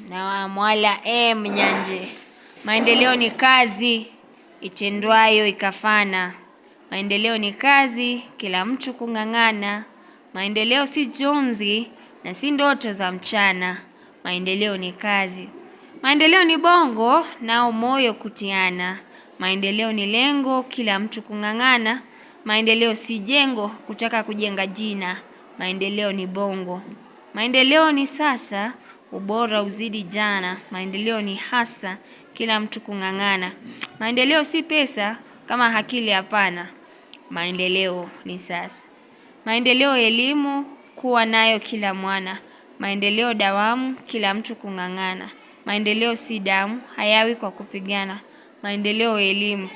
na mwala mnyanje. Maendeleo ni kazi itendwayo ikafana. Maendeleo ni kazi, kila mtu kung'ang'ana. Maendeleo si jonzi na si ndoto za mchana. Maendeleo ni kazi. Maendeleo ni bongo nao moyo kutiana. Maendeleo ni lengo, kila mtu kung'ang'ana. Maendeleo si jengo kutaka kujenga jina. Maendeleo ni bongo. Maendeleo ni sasa, ubora uzidi jana. Maendeleo ni hasa, kila mtu kung'ang'ana. Maendeleo si pesa kama akili hapana. Maendeleo ni sasa. Maendeleo elimu kuwa nayo kila mwana. Maendeleo dawamu, kila mtu kung'ang'ana. Maendeleo si damu, hayawi kwa kupigana. Maendeleo elimu.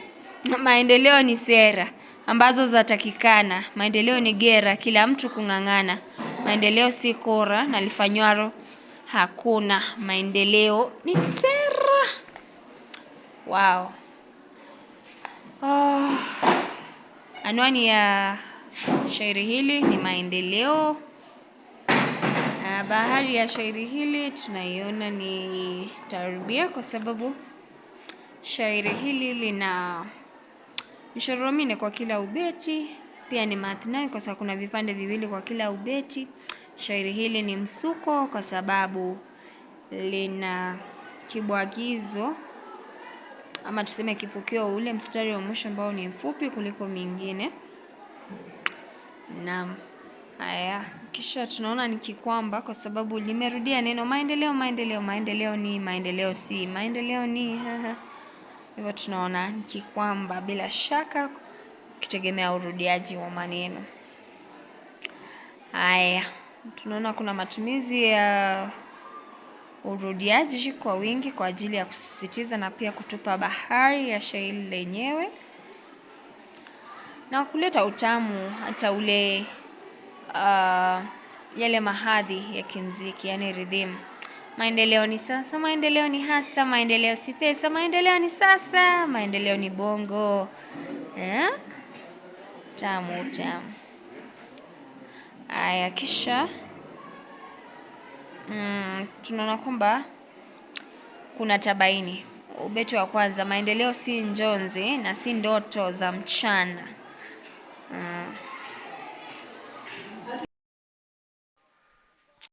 Maendeleo ni sera ambazo zatakikana. Maendeleo ni gera, kila mtu kung'ang'ana. Maendeleo si kora na lifanywaro hakuna. Maendeleo ni sera. Wow. Anwani ya shairi hili ni maendeleo. Bahari ya shairi hili tunaiona ni tarbia, kwa sababu shairi hili lina mishoro minne kwa kila ubeti. Pia ni mathnai kwa sababu kuna vipande viwili kwa kila ubeti. Shairi hili ni msuko kwa sababu lina kibwagizo ama tuseme kipokeo, ule mstari wa mwisho ambao ni mfupi kuliko mingine. Naam. Haya, kisha tunaona ni kikwamba kwa sababu limerudia neno maendeleo. Maendeleo ni, maendeleo si, maendeleo ni. Hivyo tunaona ni kikwamba bila shaka, kitegemea urudiaji wa maneno. Haya, tunaona kuna matumizi ya urudiaji kwa wingi kwa ajili ya kusisitiza na pia kutupa bahari ya shairi lenyewe na kuleta utamu hata ule yale mahadhi ya kimziki, yani rhythm. Maendeleo ni sasa, maendeleo ni hasa, maendeleo si pesa, maendeleo ni sasa, maendeleo ni bongo. Tamu. Aya, kisha tunaona kwamba kuna tabaini. Ubeti wa kwanza, maendeleo si njonzi na si ndoto za mchana.